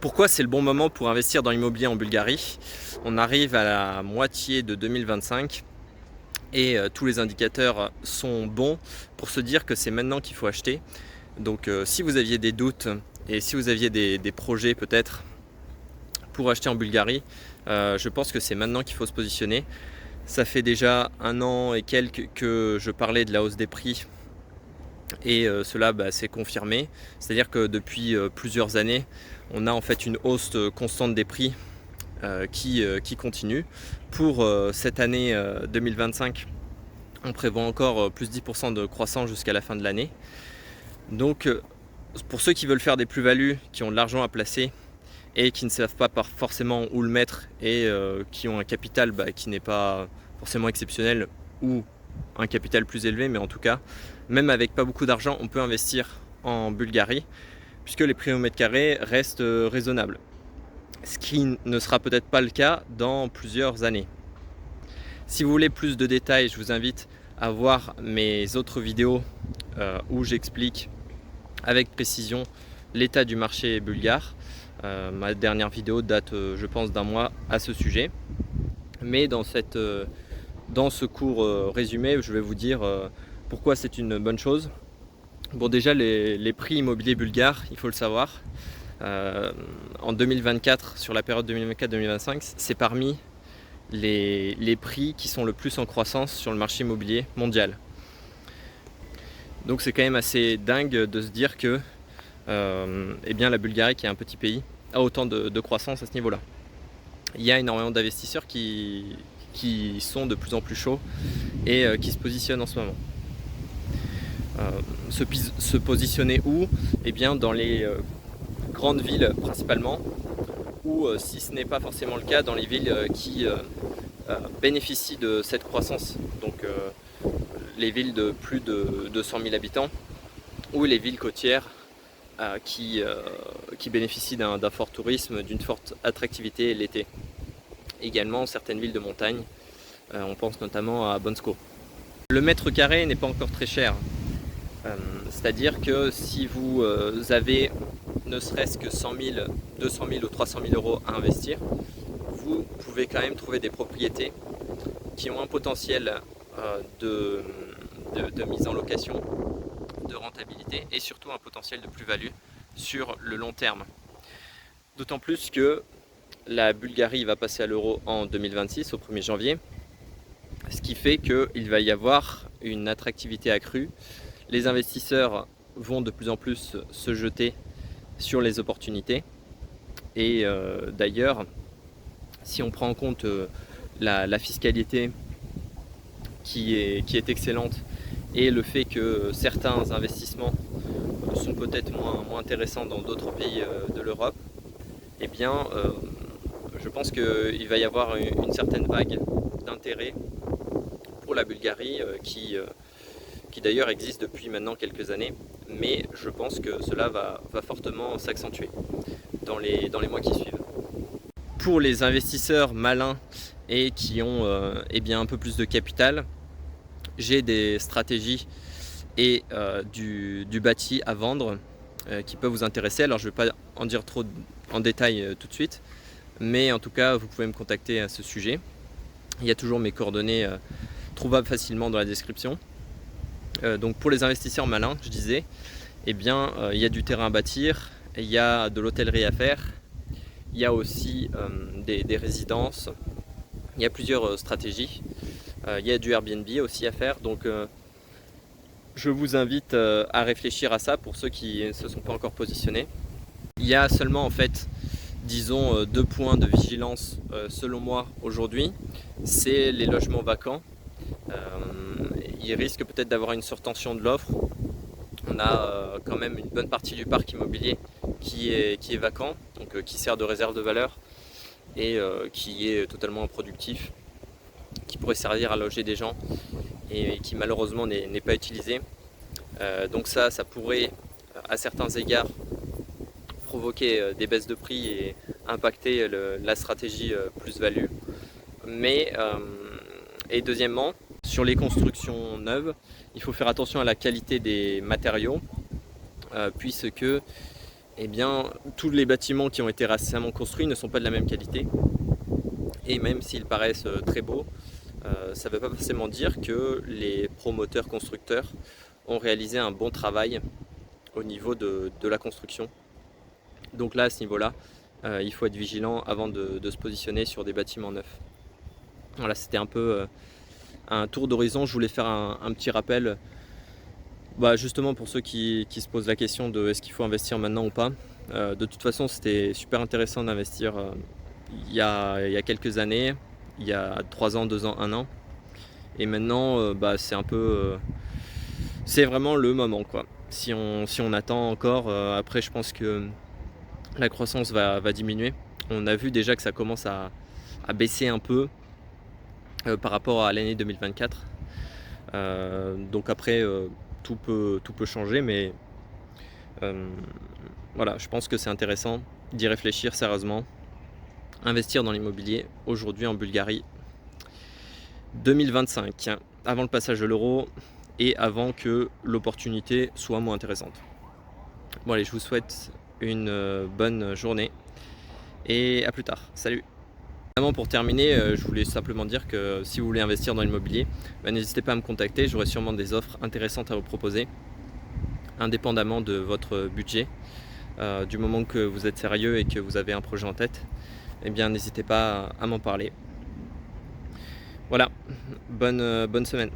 Pourquoi c'est le bon moment pour investir dans l'immobilier en Bulgarie? On arrive à la moitié de 2025 et tous les indicateurs sont bons pour se dire que c'est maintenant qu'il faut acheter. Donc si vous aviez des doutes et si vous aviez des projets peut-être pour acheter en Bulgarie, je pense que c'est maintenant qu'il faut se positionner. Ça fait déjà 1 an et quelques que je parlais de la hausse des prix et cela s'est confirmé. C'est-à-dire que depuis plusieurs années, on a en fait une hausse constante des prix qui continue. Pour cette année 2025, on prévoit encore plus 10% de croissance jusqu'à la fin de l'année. Donc pour ceux qui veulent faire des plus-values, qui ont de l'argent à placer et qui ne savent pas forcément où le mettre et qui ont un capital qui n'est pas forcément exceptionnel ou un capital plus élevé, mais en tout cas, même avec pas beaucoup d'argent, on peut investir en Bulgarie puisque les prix au mètre carré restent raisonnables. Ce qui ne sera peut-être pas le cas dans plusieurs années. Si vous voulez plus de détails, je vous invite à voir mes autres vidéos où j'explique avec précision l'état du marché bulgare. Ma dernière vidéo date, je pense, d'1 mois à ce sujet. Mais dans ce court résumé, je vais vous dire pourquoi c'est une bonne chose. Bon, déjà, les prix immobiliers bulgares, il faut le savoir, en 2024, sur la période 2024-2025, c'est parmi les prix qui sont le plus en croissance sur le marché immobilier mondial. Donc c'est quand même assez dingue de se dire que la Bulgarie, qui est un petit pays, a autant de croissance à ce niveau-là. Il y a énormément d'investisseurs qui sont de plus en plus chauds et qui se positionnent en ce moment. Se positionner où? Eh bien dans les grandes villes principalement, ou si ce n'est pas forcément le cas, dans les villes qui bénéficient de cette croissance, donc les villes de plus de 200 000 habitants ou les villes côtières qui bénéficient d'un fort tourisme, d'une forte attractivité l'été. Également certaines villes de montagne, on pense notamment à Bansko. Le mètre carré n'est pas encore très cher, c'est-à-dire que si vous avez ne serait-ce que 100 000, 200 000 ou 300 000 euros à investir, vous pouvez quand même trouver des propriétés qui ont un potentiel de mise en location, de rentabilité et surtout un potentiel de plus-value sur le long terme. D'autant plus que la Bulgarie va passer à l'euro en 2026 au 1er janvier, ce qui fait qu'il va y avoir une attractivité accrue. Les investisseurs vont de plus en plus se jeter sur les opportunités et d'ailleurs, si on prend en compte la fiscalité qui est excellente et le fait que certains investissements sont peut-être moins intéressants dans d'autres pays de l'Europe, eh bien je pense qu'il va y avoir une certaine vague d'intérêt pour la Bulgarie qui d'ailleurs existe depuis maintenant quelques années, mais je pense que cela va fortement s'accentuer dans les mois qui suivent. Pour les investisseurs malins et qui ont un peu plus de capital, j'ai des stratégies et du bâti à vendre qui peuvent vous intéresser. Alors je ne vais pas en dire trop en détail tout de suite, mais en tout cas vous pouvez me contacter à ce sujet. Il y a toujours mes coordonnées trouvables facilement dans la description. Donc pour les investisseurs malins, je disais, il y a du terrain à bâtir, il y a de l'hôtellerie à faire, il y a aussi des résidences, il y a plusieurs stratégies, il y a du Airbnb aussi à faire. Donc je vous invite à réfléchir à ça pour ceux qui ne se sont pas encore positionnés. Il y a seulement en fait, disons, 2 points de vigilance selon moi aujourd'hui. C'est les logements vacants. Il risque peut-être d'avoir une surtension de l'offre. On a quand même une bonne partie du parc immobilier qui est vacant, donc qui sert de réserve de valeur et qui est totalement improductif, qui pourrait servir à loger des gens et qui malheureusement n'est pas utilisé. Donc ça pourrait à certains égards provoquer des baisses de prix et impacter la stratégie plus-value. Et deuxièmement, sur les constructions neuves, il faut faire attention à la qualité des matériaux puisque eh bien, tous les bâtiments qui ont été récemment construits ne sont pas de la même qualité. Et même s'ils paraissent très beaux, ça ne veut pas forcément dire que les promoteurs constructeurs ont réalisé un bon travail au niveau de la construction. Donc là, à ce niveau-là, il faut être vigilant avant de se positionner sur des bâtiments neufs. Voilà, c'était un peu un tour d'horizon. Je voulais faire un petit rappel, justement pour ceux qui se posent la question de est-ce qu'il faut investir maintenant ou pas. De toute façon, c'était super intéressant d'investir il y a quelques années, il y a 3 ans, 2 ans, 1 an. Et maintenant, c'est un peu... c'est vraiment le moment, quoi. Si on attend encore, après je pense que la croissance va diminuer. On a vu déjà que ça commence à baisser un peu par rapport à l'année 2024. Donc après, tout peut changer, mais voilà, je pense que c'est intéressant d'y réfléchir sérieusement. Investir dans l'immobilier aujourd'hui en Bulgarie 2025, avant le passage de l'euro et avant que l'opportunité soit moins intéressante. Bon allez, je vous souhaite une bonne journée et à plus tard. Salut! Pour terminer, je voulais simplement dire que si vous voulez investir dans l'immobilier, n'hésitez pas à me contacter, j'aurai sûrement des offres intéressantes à vous proposer, indépendamment de votre budget. Du moment que vous êtes sérieux et que vous avez un projet en tête, eh bien n'hésitez pas à m'en parler. Voilà, bonne semaine.